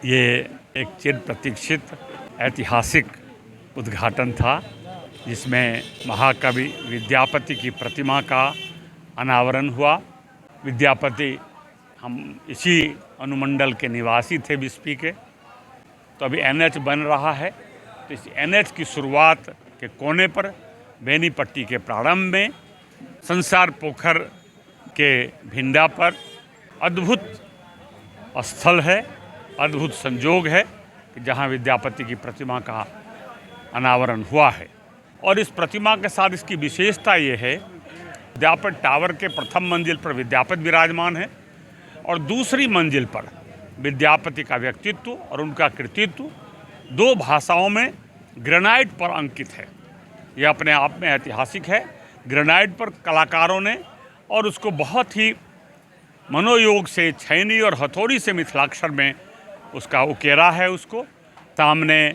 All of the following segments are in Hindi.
ये एक चिर प्रतीक्षित ऐतिहासिक उद्घाटन था जिसमें महाकवि विद्यापति की प्रतिमा का अनावरण हुआ। विद्यापति हम इसी अनुमंडल के निवासी थे बिस्फी के। तो अभी एनएच बन रहा है, तो इस एनएच की शुरुआत के कोने पर बेनीपट्टी के प्रारंभ में संसार पोखर के भिंडा पर अद्भुत स्थल है, अद्भुत संजोग है कि जहाँ विद्यापति की प्रतिमा का अनावरण हुआ है। और इस प्रतिमा के साथ इसकी विशेषता ये है, विद्यापति टावर के प्रथम मंजिल पर विद्यापति विराजमान है और दूसरी मंजिल पर विद्यापति का व्यक्तित्व और उनका कृतित्व दो भाषाओं में ग्रेनाइट पर अंकित है। यह अपने आप में ऐतिहासिक है। ग्रेनाइट पर कलाकारों ने और उसको बहुत ही मनोयोग से छैनी और हथौड़ी से मिथिलाक्षर में उसका उकेरा है। उसको सामने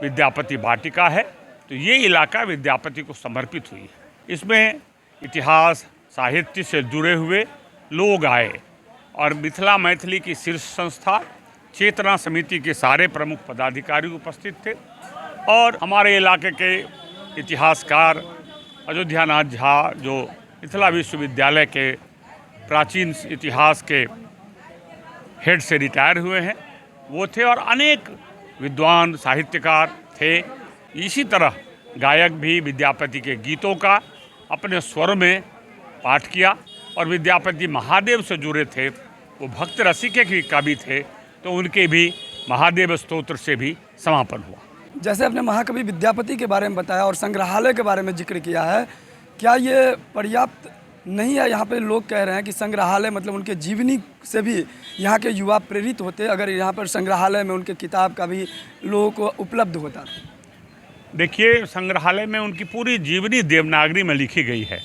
विद्यापति वाटिका है, तो ये इलाका विद्यापति को समर्पित हुई है। इसमें इतिहास साहित्य से जुड़े हुए लोग आए और मिथिला मैथिली की शीर्ष संस्था चेतना समिति के सारे प्रमुख पदाधिकारी उपस्थित थे और हमारे इलाके के इतिहासकार अयोध्यानाथ झा, जो मिथिला विश्वविद्यालय के प्राचीन इतिहास के हेड से रिटायर हुए हैं, वो थे और अनेक विद्वान साहित्यकार थे। इसी तरह गायक भी विद्यापति के गीतों का अपने स्वर में पाठ किया और विद्यापति महादेव से जुड़े थे, वो भक्त रसिके की कवि थे, तो उनके भी महादेव स्तोत्र से भी समापन हुआ। जैसे आपने महाकवि विद्यापति के बारे में बताया और संग्रहालय के बारे में जिक्र किया है, क्या ये पर्याप्त नहीं है? यहाँ पे लोग कह रहे हैं कि संग्रहालय मतलब उनके जीवनी से भी यहाँ के युवा प्रेरित होते अगर यहाँ पर संग्रहालय में उनके किताब का भी लोगों को उपलब्ध होता। देखिए, संग्रहालय में उनकी पूरी जीवनी देवनागरी में लिखी गई है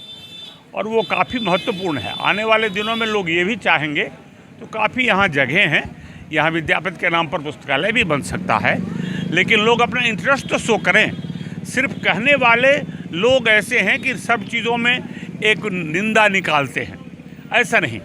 और वो काफ़ी महत्वपूर्ण है। आने वाले दिनों में लोग ये भी चाहेंगे तो काफ़ी यहाँ जगह हैं, यहाँ विद्यापति के नाम पर पुस्तकालय भी बन सकता है, लेकिन लोग अपना इंटरेस्ट तो शो करें। सिर्फ कहने वाले लोग ऐसे हैं कि सब चीज़ों में एक निंदा निकालते हैं, ऐसा नहीं।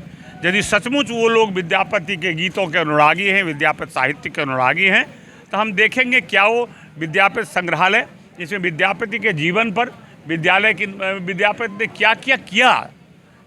यदि सचमुच वो लोग विद्यापति के गीतों के अनुरागी हैं, विद्यापति साहित्य के अनुरागी हैं, तो हम देखेंगे क्या वो विद्यापति संग्रहालय, जिसमें विद्यापति के जीवन पर विद्यापति ने क्या क्या किया,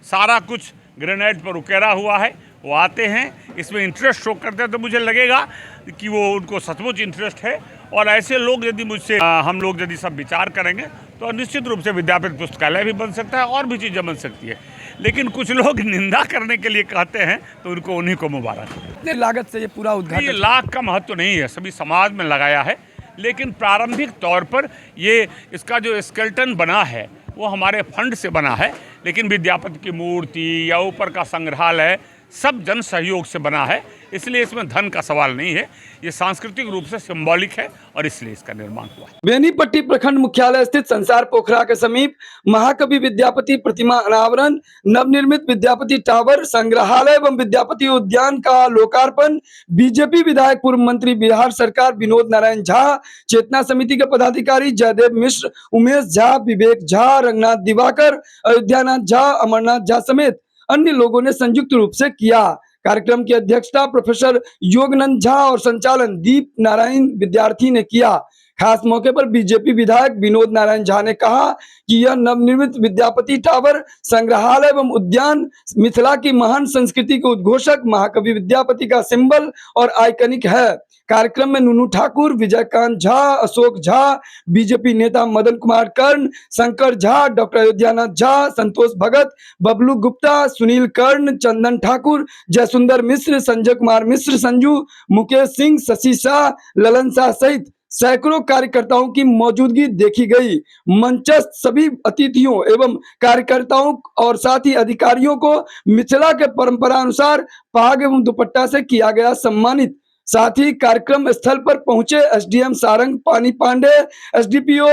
सारा कुछ ग्रेनाइट पर उकेरा हुआ है। वो आते हैं, इसमें इंटरेस्ट शो करते हैं, तो मुझे लगेगा कि वो उनको सचमुच इंटरेस्ट है। और ऐसे लोग यदि मुझसे हम लोग यदि सब विचार करेंगे तो निश्चित रूप से विद्यापति पुस्तकालय भी बन सकता है और भी चीज़ें बन सकती है। लेकिन कुछ लोग निंदा करने के लिए कहते हैं, तो उनको उन्हीं को मुबारक। कितने लागत से ये पूरा उद्घाटन? ये लाख का महत्व नहीं है, सभी समाज में लगाया है, लेकिन प्रारंभिक तौर पर ये इसका जो स्केलेटन बना है वो हमारे फंड से बना है, लेकिन विद्यापति की मूर्ति या ऊपर का संग्रहालय सब जन सहयोग से बना है, इसलिए इसमें धन का सवाल नहीं है। ये सांस्कृतिक रूप से सिंबॉलिक है और इसलिए इसका निर्माण हुआ है। बेनीपट्टी प्रखंड मुख्यालय स्थित संसार पोखरा के समीप महाकवि विद्यापति प्रतिमा अनावरण, नवनिर्मित विद्यापति टावर, संग्रहालय एवं विद्यापति उद्यान का लोकार्पण, बीजेपी विधायक पूर्व मंत्री बिहार सरकार विनोद नारायण झा, चेतना समिति के पदाधिकारी जयदेव मिश्र, उमेश झा, विवेक झा, रंगनाथ दिवाकर, अयोध्यानाथ झा, अमरनाथ झा समेत अन्य लोगों ने संयुक्त रूप से किया। कार्यक्रम की अध्यक्षता प्रोफेसर योगनंद झा और संचालन दीप नारायण विद्यार्थी ने किया। खास मौके पर बीजेपी विधायक विनोद नारायण झा ने कहा कि यह नवनिर्मित विद्यापति टावर, संग्रहालय एवं उद्यान मिथिला की महान संस्कृति के उद्घोषक महाकवि विद्यापति का सिंबल और आइकनिक है। कार्यक्रम में नूनू ठाकुर, विजयकांत झा, अशोक झा, बीजेपी नेता मदन कुमार कर्ण, शंकर झा, डॉक्टर अयोध्यानाथ झा, संतोष भगत, बबलू गुप्ता, सुनील कर्ण, चंदन ठाकुर, जयसुंदर मिश्र, संजय कुमार मिश्र, संजू, मुकेश सिंह, शशि शाह, ललन शाह सहित सैकड़ों कार्यकर्ताओं की मौजूदगी देखी गई। मंचस्थ सभी अतिथियों एवं कार्यकर्ताओं और साथ ही अधिकारियों को मिथिला के परंपरा अनुसार पाग एवं दुपट्टा से किया गया सम्मानित। साथ ही कार्यक्रम स्थल पर पहुंचे एसडीएम सारंग पानी पांडे, एसडीपीओ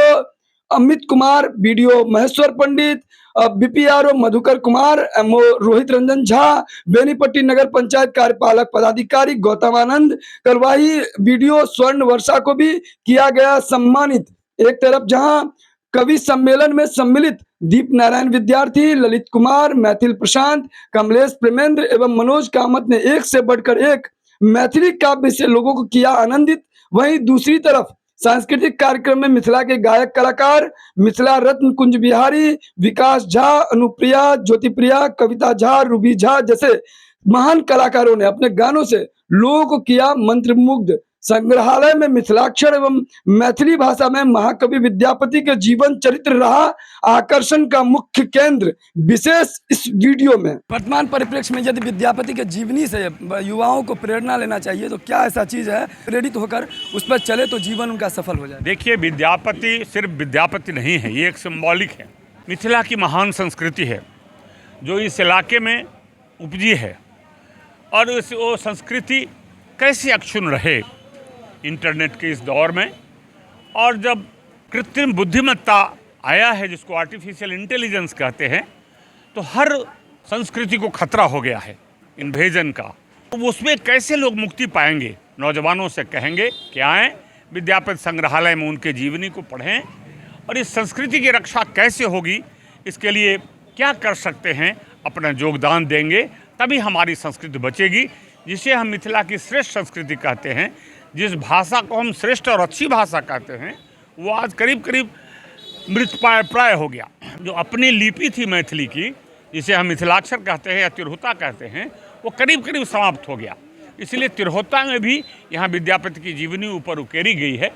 अमित कुमार, बीडीओ महेश्वर पंडित, बीपीआरओ मधुकर कुमार, एमओ रोहित रंजन झा, बेनीपट्टी नगर पंचायत कार्यपालक पदाधिकारी गौतमानंद करवाही, बीडीओ स्वर्ण वर्षा को भी किया गया सम्मानित। एक तरफ जहां कवि सम्मेलन में सम्मिलित दीप नारायण विद्यार्थी, ललित कुमार, मैथिल प्रशांत, कमलेश प्रेमेंद्र एवं मनोज कामत ने एक से बढ़कर एक मैथिली काव्य से लोगों को किया आनंदित। वहीं दूसरी तरफ सांस्कृतिक कार्यक्रम में मिथिला के गायक कलाकार मिथिला रत्न कुंज बिहारी, विकास झा, अनुप्रिया, ज्योतिप्रिया, कविता झा, रूबी झा जैसे महान कलाकारों ने अपने गानों से लोगों को किया मंत्रमुग्ध। संग्रहालय में मिथिलाक्षर एवं मैथिली भाषा में महाकवि विद्यापति के जीवन चरित्र रहा आकर्षण का मुख्य केंद्र। विशेष इस वीडियो में वर्तमान परिप्रेक्ष्य में यदि विद्यापति के जीवनी से युवाओं को प्रेरणा लेना चाहिए तो क्या ऐसा चीज है प्रेरित होकर उस पर चले तो जीवन उनका सफल हो जाए? देखिए, विद्यापति सिर्फ विद्यापति नहीं है, ये एक सिंबॉलिक है। मिथिला की महान संस्कृति है जो इस इलाके में उपजी है, और वो संस्कृति कैसे अक्षुण्ण रहे इंटरनेट के इस दौर में। और जब कृत्रिम बुद्धिमत्ता आया है, जिसको आर्टिफिशियल इंटेलिजेंस कहते हैं, तो हर संस्कृति को खतरा हो गया है इन्वेजन का। तो उसमें कैसे लोग मुक्ति पाएंगे? नौजवानों से कहेंगे कि आएँ विद्यापति संग्रहालय में उनके जीवनी को पढ़ें, और इस संस्कृति की रक्षा कैसे होगी, इसके लिए क्या कर सकते हैं, अपना योगदान देंगे, तभी हमारी संस्कृति बचेगी, जिसे हम मिथिला की श्रेष्ठ संस्कृति कहते हैं। जिस भाषा को हम श्रेष्ठ और अच्छी भाषा कहते हैं, वो आज करीब करीब मृतप्राय प्राय हो गया। जो अपनी लिपि थी मैथिली की, जिसे हम मिथिलाक्षर कहते हैं या तिरहुता कहते हैं, वो करीब करीब समाप्त हो गया। इसलिए तिरहुता में भी यहाँ विद्यापति की जीवनी ऊपर उकेरी गई है,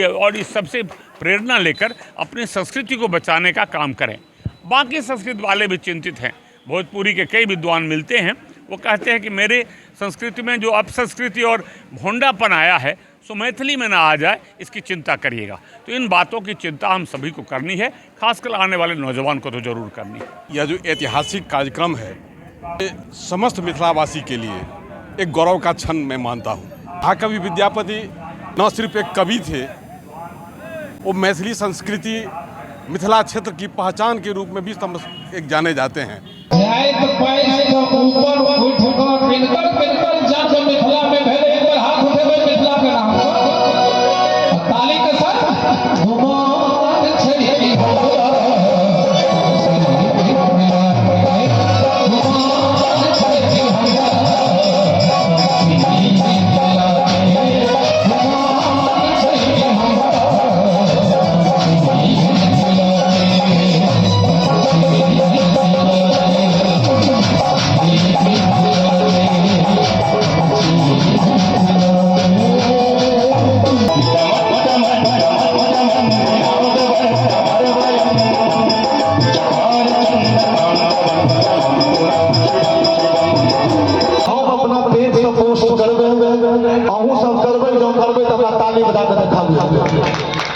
और इस सबसे प्रेरणा लेकर अपनी संस्कृति को बचाने का काम करें। बाकी संस्कृत वाले भी चिंतित हैं। भोजपुरी के कई विद्वान मिलते हैं, वो कहते हैं कि मेरे संस्कृति में जो अपसंस्कृति और भोंडापन आया है सो मैथिली में ना आ जाए, इसकी चिंता करिएगा। तो इन बातों की चिंता हम सभी को करनी है, खासकर आने वाले नौजवान को तो जरूर करनी है। यह जो ऐतिहासिक कार्यक्रम है, ये समस्त मिथिलावासी के लिए एक गौरव का क्षण मैं मानता हूँ। महाकवि विद्यापति न सिर्फ एक कवि थे, वो मैथिली संस्कृति मिथिला क्षेत्र की पहचान के रूप में भी एक जाने जाते हैं। मिथिला में पहले एक बार हाथ उठे मिथिला के नाम ताली के साथ पोस्ट करबे, अहूँ सब करबे, जो करबे तो ताली बजा के दिखाबू।